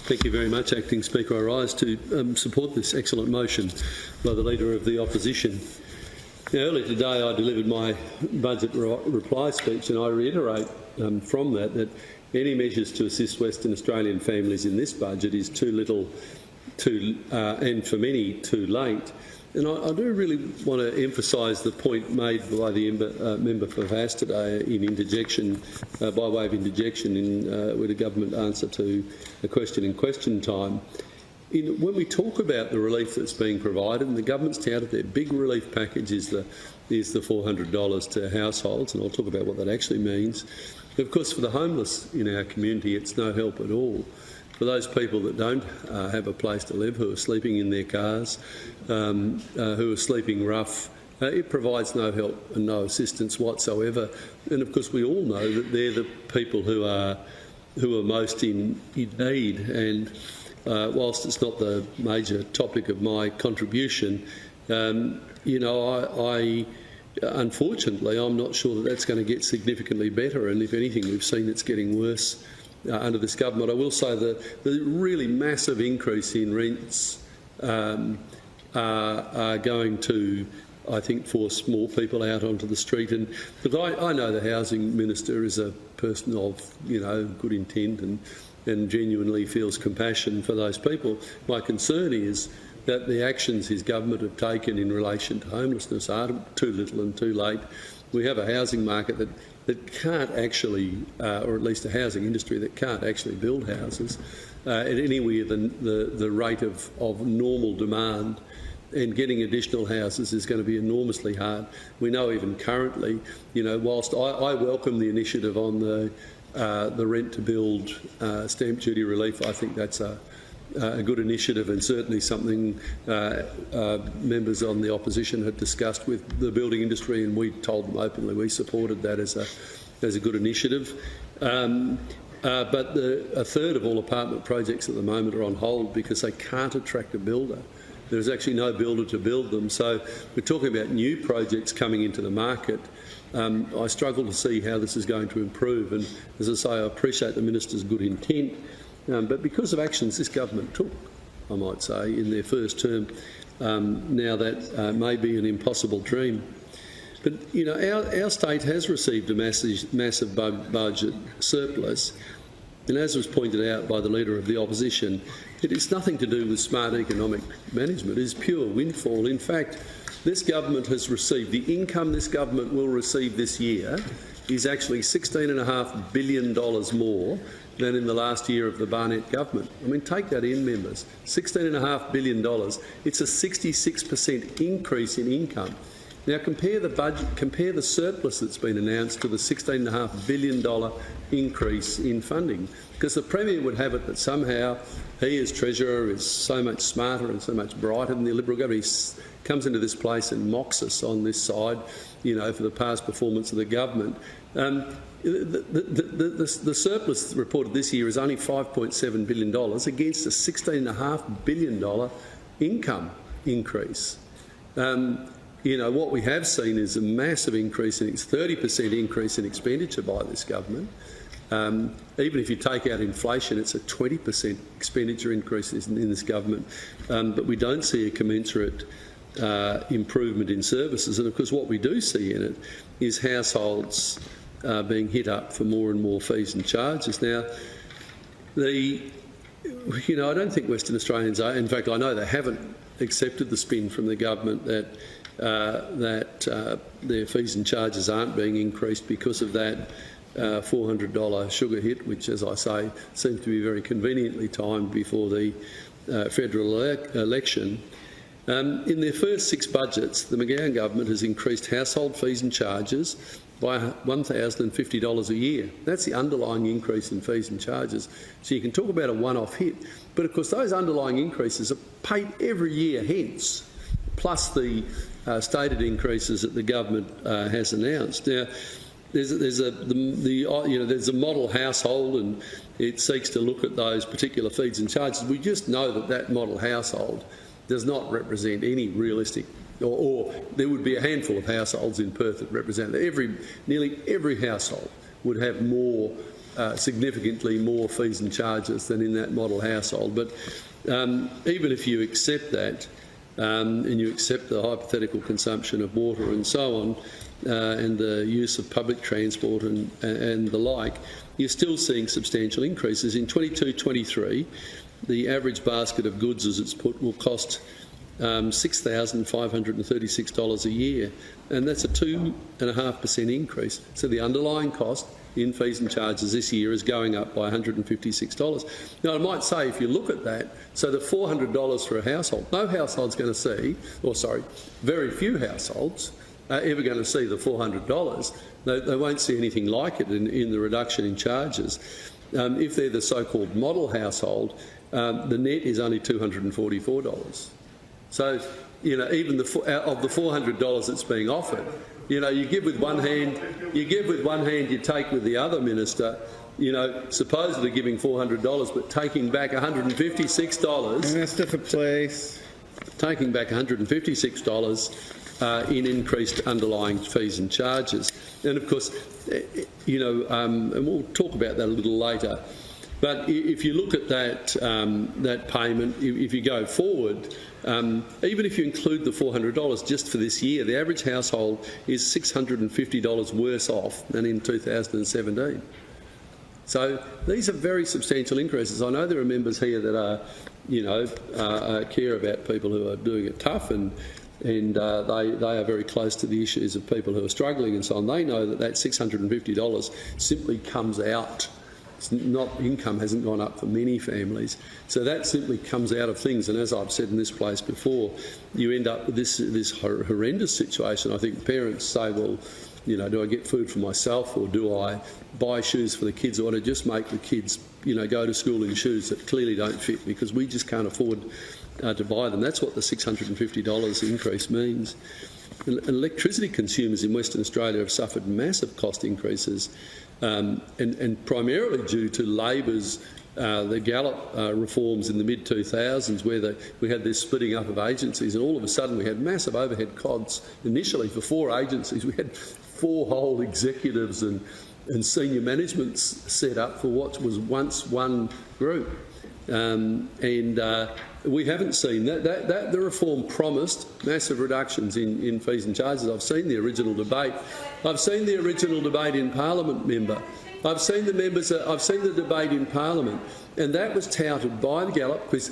Thank you very much, Acting Speaker. I rise to support this excellent motion by the Leader of the Opposition. Now, earlier today I delivered my budget reply speech, and I reiterate from that any measures to assist Western Australian families in this budget is too little, and for many too late. And I do really want to emphasise the point made by the member for Vass today in interjection, by way of interjection with a government answer to a question in question time. When we talk about the relief that's being provided, and the government's touted their big relief package is the $400 to households, and I'll talk about what that actually means. Of course, for the homeless in our community, it's no help at all. For those people that don't have a place to live, who are sleeping in their cars, who are sleeping rough, it provides no help and no assistance whatsoever. And of course, we all know that they're the people who are most in need. And whilst it's not the major topic of my contribution, unfortunately, I'm not sure that that's going to get significantly better. And if anything, we've seen it's getting worse under this government. I will say that the really massive increase in rents are going to, I think, force more people out onto the street. And because I know the Housing Minister is a person of good intent and genuinely feels compassion for those people. My concern is that the actions his government have taken in relation to homelessness are too little and too late. We have a housing market that can't actually, or at least a housing industry that can't actually build houses at anywhere than the rate of normal demand, and getting additional houses is going to be enormously hard. We know even currently, whilst I welcome the initiative on the rent-to-build stamp duty relief, I think that's a good initiative, and certainly something members on the opposition had discussed with the building industry, and we told them openly we supported that as a good initiative. But a third of all apartment projects at the moment are on hold because they can't attract a builder. There's actually no builder to build them. So we're talking about new projects coming into the market. I struggle to see how this is going to improve. And as I say, I appreciate the Minister's good intent, but because of actions this government took, I might say, in their first term, now that may be an impossible dream. But our state has received a massive budget surplus, and as was pointed out by the Leader of the Opposition, it is nothing to do with smart economic management. It is pure windfall. In fact, this government has received, the income this government will receive this year is actually $16.5 billion more than in the last year of the Barnett government. I mean, take that in, members. $16.5 billion. It's a 66% increase in income. Now compare the surplus that's been announced to the $16.5 billion increase in funding, because the Premier would have it that somehow he, as Treasurer, is so much smarter and so much brighter than the Liberal government. He comes into this place and mocks us on this side, for the past performance of the government. The surplus reported this year is only $5.7 billion against a $16.5 billion income increase. What we have seen is a massive increase, 30% increase in expenditure by this government. Even if you take out inflation, it's a 20% expenditure increase in this government. But we don't see a commensurate improvement in services. And of course what we do see in it is households being hit up for more and more fees and charges. Now, I don't think Western Australians are, in fact I know they haven't accepted the spin from the government that their fees and charges aren't being increased because of that $400 sugar hit, which, as I say, seems to be very conveniently timed before the federal election. In their first 6 budgets, the McGowan government has increased household fees and charges by $1,050 a year. That's the underlying increase in fees and charges. So you can talk about a one-off hit, but of course those underlying increases are paid every year hence, plus the stated increases that the government has announced. Now, there's a model household, and it seeks to look at those particular fees and charges. We just know that model household does not represent any realistic, or there would be a handful of households in Perth that represent that. Nearly every household would have more significantly more fees and charges than in that model household. But even if you accept that, and you accept the hypothetical consumption of water and so on, and the use of public transport and the like, you're still seeing substantial increases. In 22-23, the average basket of goods, as it's put, will cost $6,536 a year, and that's a 2.5% increase. So the underlying cost in fees and charges this year is going up by $156. Now, I might say, if you look at that, so the $400 for a household, no household's going to see, or sorry, very few households are ever going to see the $400. They won't see anything like it in the reduction in charges. If they're the so-called model household, the net is only $244. So, even of the $400 that's being offered, you give with one hand, you take with the other, Minister. Supposedly giving $400, but taking back $156. Minister for Place. Taking back $156 in increased underlying fees and charges, and of course, and we'll talk about that a little later. But if you look at that payment, if you go forward, even if you include the $400 just for this year, the average household is $650 worse off than in 2017. So these are very substantial increases. I know there are members here that are, care about people who are doing it tough, and they are very close to the issues of people who are struggling and so on. They know that $650 simply comes out. It's not, income hasn't gone up for many families, so that simply comes out of things. And as I've said in this place before, you end up with this horrendous situation. I think parents say, well, do I get food for myself, or do I buy shoes for the kids, or do I just make the kids, go to school in shoes that clearly don't fit because we just can't afford to buy them? That's what the $650 increase means. Electricity consumers in Western Australia have suffered massive cost increases, and primarily due to Labor's the Gallup reforms in the mid-2000s, where we had this splitting up of agencies, and all of a sudden we had massive overhead costs. Initially, for 4 agencies, we had 4 whole executives and senior managements set up for what was once one group. We haven't seen that. The reform promised massive reductions in fees and charges. I've seen the original debate. I've seen the original debate in Parliament, member. I've seen the debate in Parliament, and that was touted by the Gallup because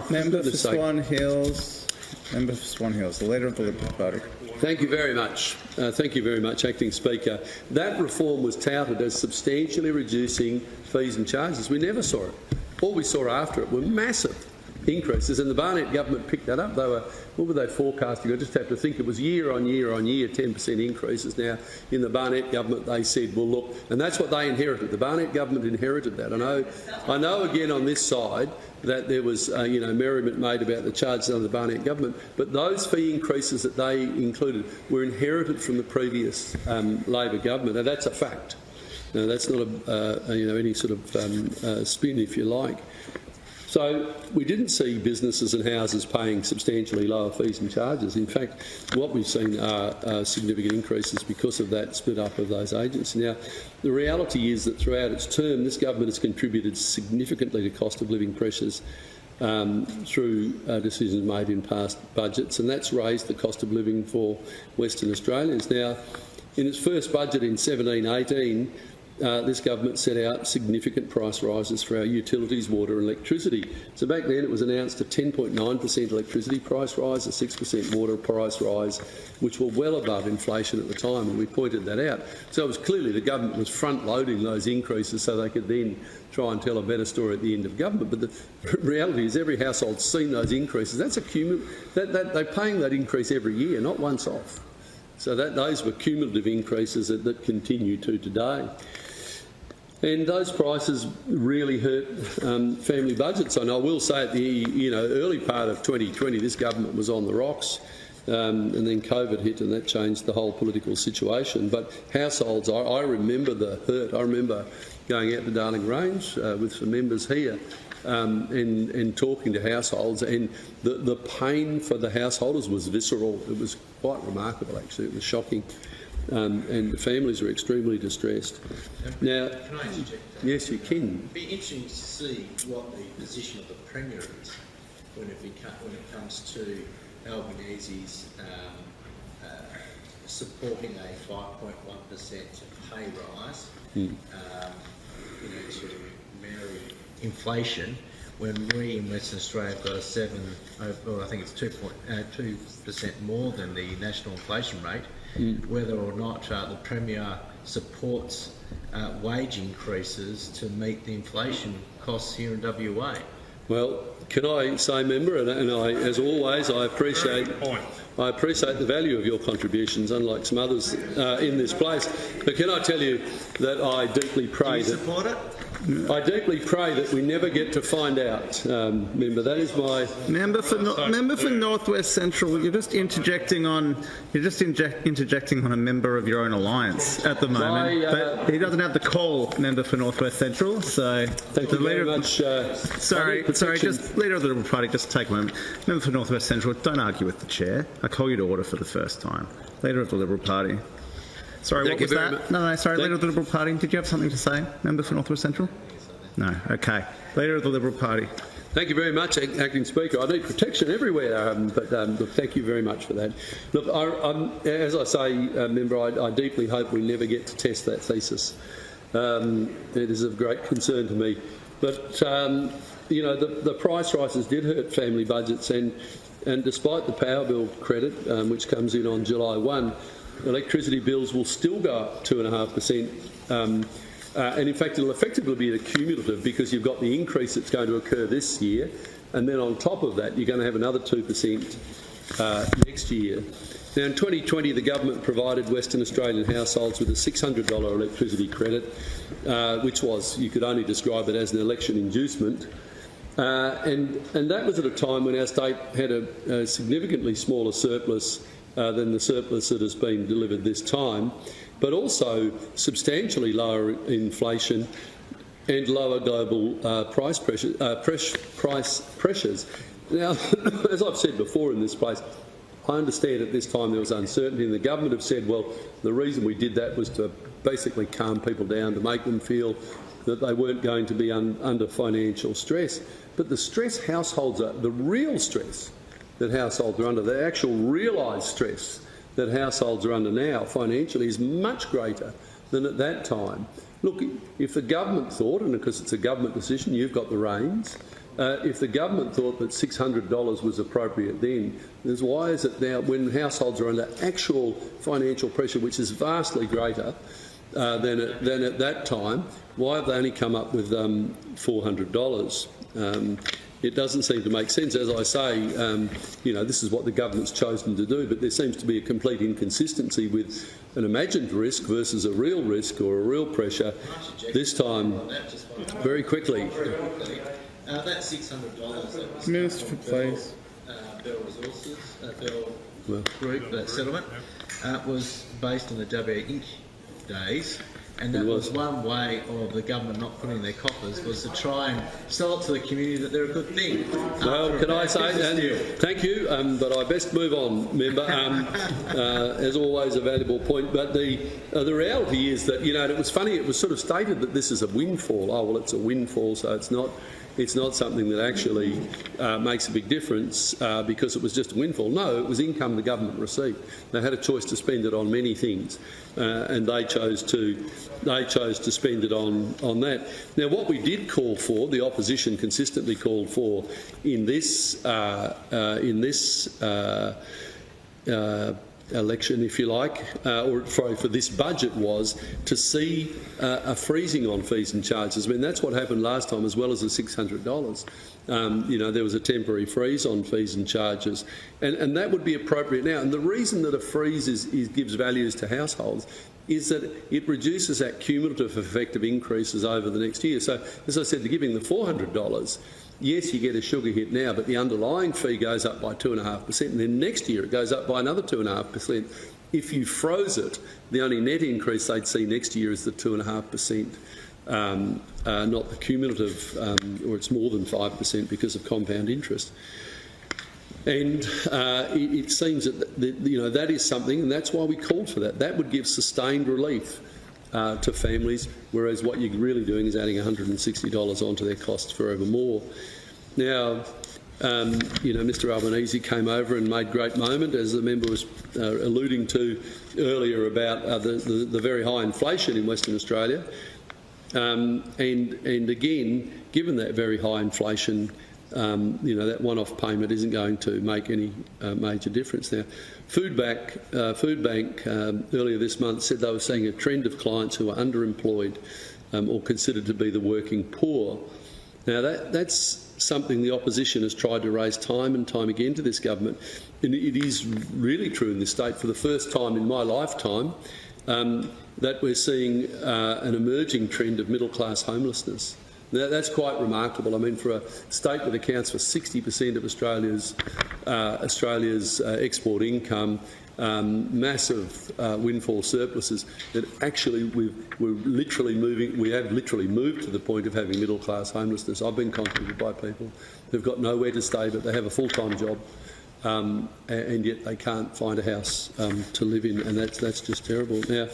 Member for Swan Hills. Member for Swan Hills, the Leader of the Liberal Party. Thank you very much. Thank you very much, Acting Speaker. That reform was touted as substantially reducing fees and charges. We never saw it. All we saw after it were massive increases, and the Barnett government picked that up. What were they forecasting? I just have to think. It was year on year on year, 10% increases. Now, in the Barnett government, they said, well, look, and that's what they inherited. The Barnett government inherited that. I know again on this side that there was, merriment made about the charges under the Barnett government, but those fee increases that they included were inherited from the previous Labor government. Now, that's a fact. Now, that's not any sort of spin, if you like. So we didn't see businesses and houses paying substantially lower fees and charges. In fact, what we've seen are significant increases because of that split up of those agencies. Now, the reality is that throughout its term, this government has contributed significantly to cost of living pressures through decisions made in past budgets, and that's raised the cost of living for Western Australians. Now, in its first budget in 17-18, this government set out significant price rises for our utilities, water and electricity. So back then it was announced a 10.9% electricity price rise, a 6% water price rise, which were well above inflation at the time, and we pointed that out. So it was clearly the government was front-loading those increases so they could then try and tell a better story at the end of government. But the reality is every household's seen those increases. That's they're paying that increase every year, not once off. So those were cumulative increases that continue to today. And those prices really hurt family budgets. And I will say at the early part of 2020, this government was on the rocks, and then COVID hit, and that changed the whole political situation. But households, I remember the hurt. I remember going out to Darling Range with some members here and talking to households, and the pain for the householders was visceral. It was quite remarkable, actually. It was shocking. and the families are extremely distressed. Now, Can I interject? yes, you can. It'd be interesting to see what the position of the Premier is when it comes to Albanese's supporting a 5.1% pay rise, to marry inflation, when we in Western Australia have got a 2% more than the national inflation rate. Whether or not the Premier supports wage increases to meet the inflation costs here in WA. Well, can I say, member, and I, as always, I appreciate the value of your contributions, unlike some others in this place. But can I tell you that I deeply pray support it? I deeply pray that we never get to find out, member. That is my Member for North West Central. You're just interjecting on a member of your own alliance at the moment. But he doesn't have the call, member for North West Central. So thank you very much. Sorry, just leader of the Liberal Party. Just take a moment. Member for North West Central. Don't argue with the chair. I call you to order for the first time. Leader of the Liberal Party. Sorry, what was that? No, sorry, Leader of the Liberal Party. Did you have something to say, member for North West Central? No, okay. Leader of the Liberal Party. Thank you very much, Acting Speaker. I need protection everywhere, but look, thank you very much for that. Look, as I say, member, I deeply hope we never get to test that thesis. It is of great concern to me. But, the price rises did hurt family budgets, and despite the power bill credit, which comes in on July 1, electricity bills will still go up 2.5%, and in fact it'll effectively be cumulative, because you've got the increase that's going to occur this year, and then on top of that you're going to have another 2% next year. Now in 2020 the government provided Western Australian households with a $600 electricity credit, which was, you could only describe it as an election inducement. And that was at a time when our state had a significantly smaller surplus than the surplus that has been delivered this time, but also substantially lower inflation and lower global price pressures. Now, as I've said before in this place, I understand at this time there was uncertainty, and the government have said, well, the reason we did that was to basically calm people down, to make them feel that they weren't going to be under financial stress. But the stress households are, the real stress that households are under, the actual realised stress that households are under now financially is much greater than at that time. Look, if the government thought, and because it's a government decision, you've got the reins, if the government thought that $600 was appropriate then why is it now, when households are under actual financial pressure, which is vastly greater than at that time, why have they only come up with $400? It doesn't seem to make sense. As I say, this is what the government's chosen to do, but there seems to be a complete inconsistency with an imagined risk versus a real risk or a real pressure. This time, very quickly. That $600 that was Minister, please. Bell Resources, Bell Group, that settlement, was based on the WA Inc. days. And that was one way of the government not putting their coffers, was to try and sell it to the community that they're a good thing. Well, can I say, thank you, but I best move on, member. As always, a valuable point. But the reality is that, it was funny, it was sort of stated that this is a windfall. Oh, well, it's a windfall, so it's not something that actually makes a big difference because it was just a windfall. No, it was income the government received. They had a choice to spend it on many things, and they chose to spend it on that. Now, what we did call for, the opposition consistently called for in this election, if you like, or for this budget, was to see a freezing on fees and charges. I mean, that's what happened last time, as well as the $600. There was a temporary freeze on fees and charges, and that would be appropriate now. And the reason that a freeze gives values to households is that it reduces that cumulative effect of increases over the next year. So, as I said, giving the $400, yes, you get a sugar hit now, but the underlying fee goes up by 2.5%, and then next year it goes up by another 2.5%. If you froze it, the only net increase they'd see next year is the 2.5%, not the cumulative, or it's more than 5% because of compound interest. And it seems that that is something, and that's why we called for that. That would give sustained relief to families, whereas what you're really doing is adding $160 onto their costs forevermore. Now, Mr Albanese came over and made great moment, as the member was alluding to earlier, about the very high inflation in Western Australia. And again, given that very high inflation, that one-off payment isn't going to make any major difference. Now, Food Bank earlier this month said they were seeing a trend of clients who are underemployed or considered to be the working poor. Now, that's something the opposition has tried to raise time and time again to this government. And it is really true in this state for the first time in my lifetime that we're seeing an emerging trend of middle-class homelessness. Now, that's quite remarkable. I mean, for a state that accounts for 60% of Australia's export income, massive windfall surpluses, that actually we have literally moved to the point of having middle-class homelessness. I've been contacted by people who've got nowhere to stay, but they have a full-time job, and yet they can't find a house to live in, and that's just terrible. Now,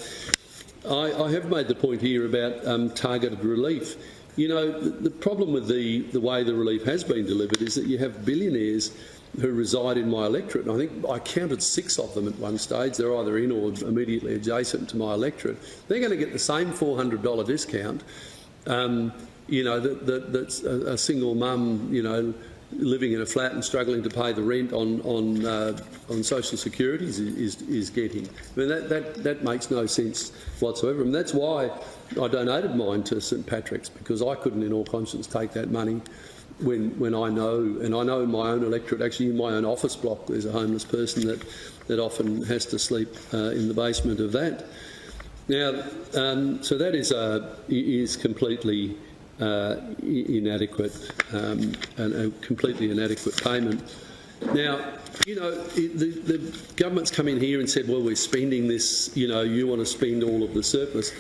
I have made the point here about targeted relief. The problem with the way the relief has been delivered is that you have billionaires who reside in my electorate. And I think I counted 6 of them at one stage. They're either in or immediately adjacent to my electorate. They're going to get the same $400 discount. That's a single mum, living in a flat and struggling to pay the rent on social security is getting. I mean, that makes no sense whatsoever. And that's why I donated mine to St Patrick's, because I couldn't in all conscience take that money when I know in my own electorate, actually in my own office block, there's a homeless person that often has to sleep in the basement of that. Now, so that is completely inadequate, and a completely inadequate payment. Now, the government's come in here and said, well, we're spending this, you want to spend all of the surplus.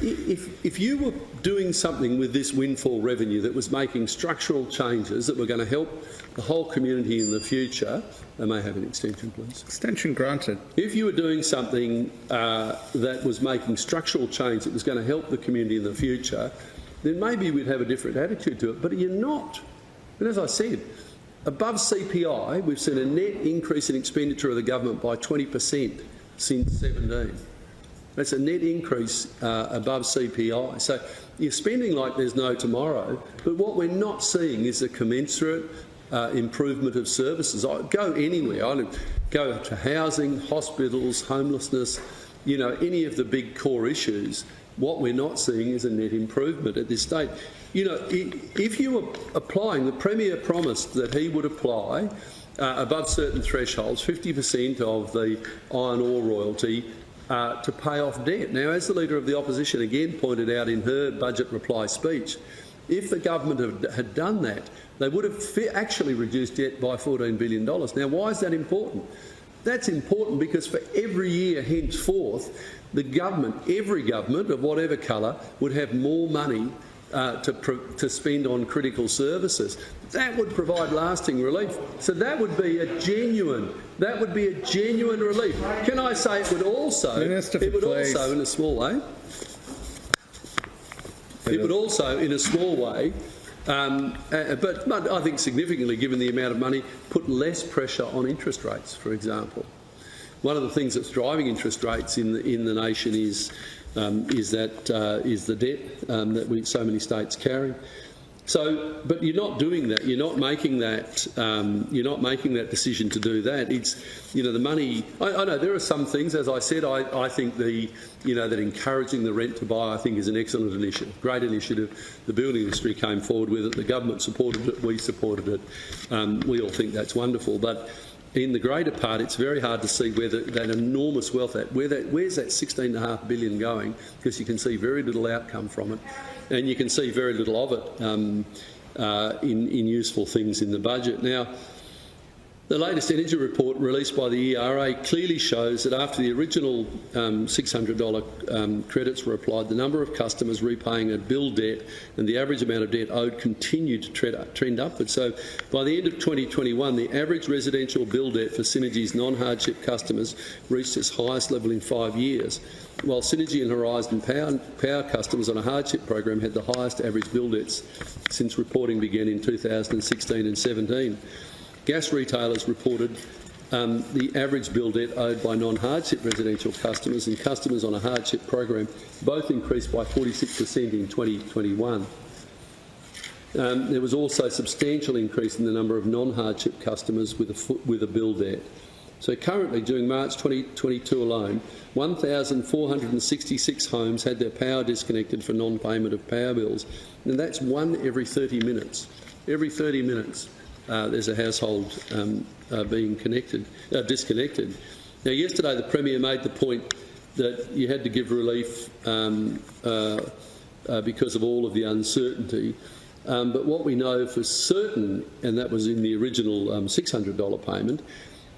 If you were doing something with this windfall revenue that was making structural changes that were going to help the whole community in the future, I may have an extension, please. Extension granted. If you were doing something that was making structural change that was going to help the community in the future, then maybe we'd have a different attitude to it. But you're not. And as I said, above CPI, we've seen a net increase in expenditure of the government by 20% since 2017. That's a net increase above CPI. So you're spending like there's no tomorrow, but what we're not seeing is a commensurate improvement of services. I go anywhere. I go to housing, hospitals, homelessness, any of the big core issues. What we're not seeing is a net improvement at this stage. If you were applying, the Premier promised that he would apply above certain thresholds, 50% of the iron ore royalty to pay off debt. Now, as the Leader of the Opposition again pointed out in her budget reply speech, if the government had done that, they would have actually reduced debt by $14 billion. Now, why is that important? That's important because for every year henceforth, the government, every government of whatever colour, would have more money to spend on critical services. That would provide lasting relief. So that would be a genuine relief. Can I say it would also, in a small way, but I think significantly, given the amount of money, put less pressure on interest rates, for example. One of the things that's driving interest rates in the nation is the debt that so many states carry. So, but you're not doing that. You're not making that. You're not making that decision to do that. It's, the money. I know there are some things. As I said, I think that encouraging the rent to buy, I think, is an excellent initiative, great initiative. The building industry came forward with it. The government supported it. We supported it. We all think that's wonderful, but in the greater part, it's very hard to see where that enormous wealth, where's that $16.5 billion going, because you can see very little outcome from it, and you can see very little of it in useful things in the budget. Now, The latest energy report released by the ERA clearly shows that after the original $600 credits were applied, the number of customers repaying a bill debt and the average amount of debt owed continued to trend upwards. So by the end of 2021, the average residential bill debt for Synergy's non-hardship customers reached its highest level in 5 years, while Synergy and Horizon Power customers on a hardship program had the highest average bill debts since reporting began in 2016 and 17. Gas retailers reported the average bill debt owed by non-hardship residential customers and customers on a hardship program both increased by 46% in 2021. There was also a substantial increase in the number of non-hardship customers with a bill debt. So currently, during March 2022 alone, 1,466 homes had their power disconnected for non-payment of power bills, and that's one every 30 minutes. Every 30 minutes. There's a household being disconnected. Now, yesterday the Premier made the point that you had to give relief because of all of the uncertainty. But what we know for certain, and that was in the original $600 payment,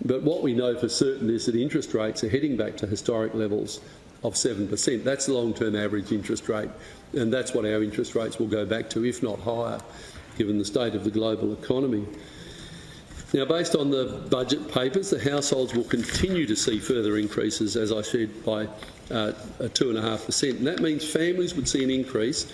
but what we know for certain is that interest rates are heading back to historic levels of 7%. That's the long-term average interest rate, and that's what our interest rates will go back to, if not higher, given the state of the global economy. Now, based on the budget papers, the households will continue to see further increases, as I said, by 2.5%. And that means families would see an increase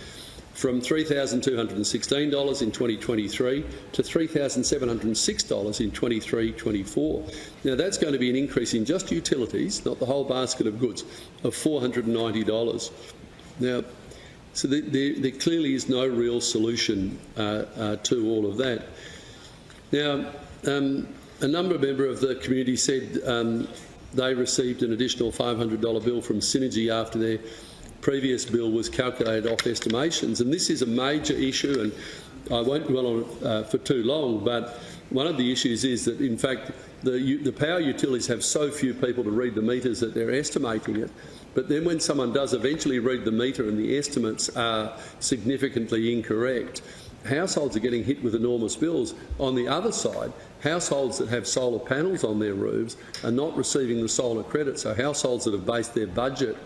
from $3,216 in 2023 to $3,706 in 23-24. Now, that's going to be an increase in just utilities, not the whole basket of goods, of $490. Now, so there clearly is no real solution to all of that. Now, a number of members of the community said they received an additional $500 bill from Synergy after their previous bill was calculated off estimations, and this is a major issue, and I won't dwell on it for too long, but one of the issues is that, in fact, the power utilities have so few people to read the meters that they're estimating it. But then when someone does eventually read the meter and the estimates are significantly incorrect, households are getting hit with enormous bills. On the other side, households that have solar panels on their roofs are not receiving the solar credit. So households that have based their budget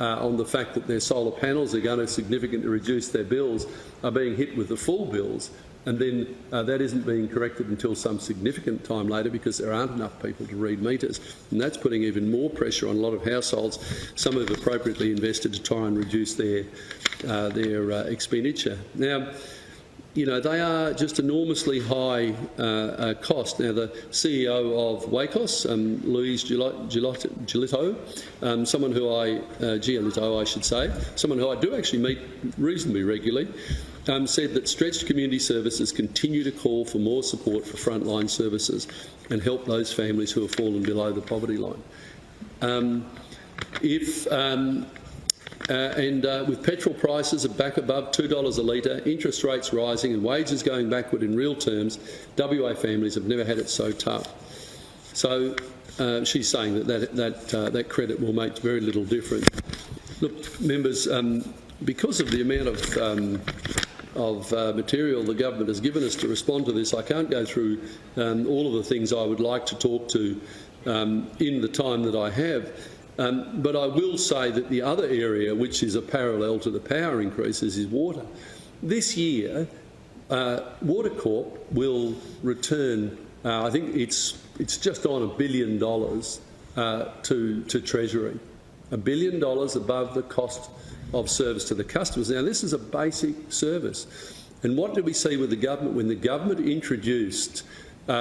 on the fact that their solar panels are going to significantly reduce their bills are being hit with the full bills. And then that isn't being corrected until some significant time later because there aren't enough people to read meters. And that's putting even more pressure on a lot of households. Some have appropriately invested to try and reduce their expenditure. Now, you know, they are just enormously high cost. Now, the CEO of WACOS, Louise Giolito, someone who I should say, someone who I do actually meet reasonably regularly, said that stretched community services continue to call for more support for frontline services and help those families who have fallen below the poverty line. With petrol prices back above $2 a litre, interest rates rising and wages going backward in real terms, WA families have never had it so tough. So she's saying that credit will make very little difference. Look, members, because of the amount of material the government has given us to respond to this, I can't go through all of the things I would like to talk to in the time that I have. But I will say that the other area, which is a parallel to the power increases, is water. This year, Water Corp will return, I think it's just on $1 billion to Treasury. $1 billion above the cost of service to the customers. Now, this is a basic service. And what did we see with the government? When the government increased the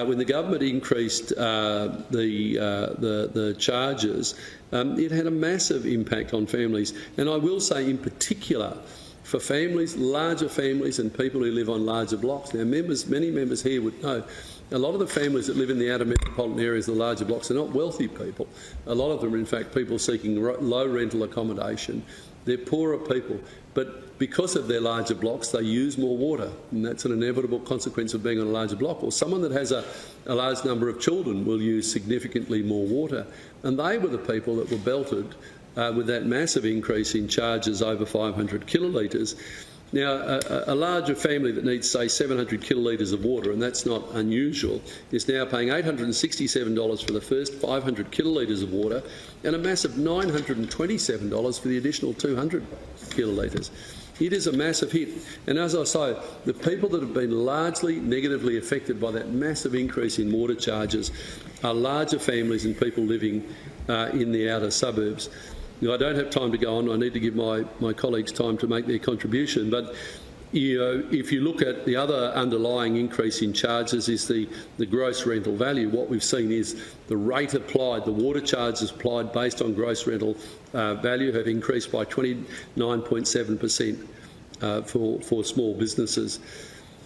charges, it had a massive impact on families. And I will say, in particular, for families, larger families and people who live on larger blocks. Now, many members here would know, a lot of the families that live in the outer metropolitan areas, the larger blocks, are not wealthy people. A lot of them are, in fact, people seeking low rental accommodation. They're poorer people. But because of their larger blocks, they use more water, and that's an inevitable consequence of being on a larger block. Or someone that has a large number of children will use significantly more water. And they were the people that were belted with that massive increase in charges over 500 kilolitres. Now, a larger family that needs, say, 700 kilolitres of water, and that's not unusual, is now paying $867 for the first 500 kilolitres of water and a massive $927 for the additional 200 kilolitres. It is a massive hit. And as I say, the people that have been largely negatively affected by that massive increase in water charges are larger families and people living in the outer suburbs. Now, I don't have time to go on. I need to give my colleagues time to make their contribution. But if you look at the other underlying increase in charges is the gross rental value. What we've seen is the rate applied, the water charges applied based on gross rental value have increased by 29.7% for small businesses.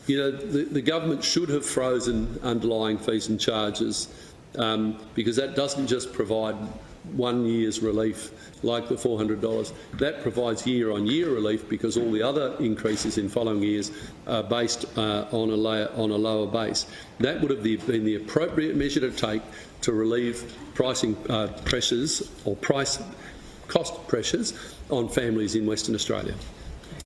The government should have frozen underlying fees and charges because that doesn't just provide 1 year's relief like the $400. That provides year-on-year relief because all the other increases in following years are based on a lower base. That would have been the appropriate measure to take to relieve pricing pressures or cost pressures on families in Western Australia.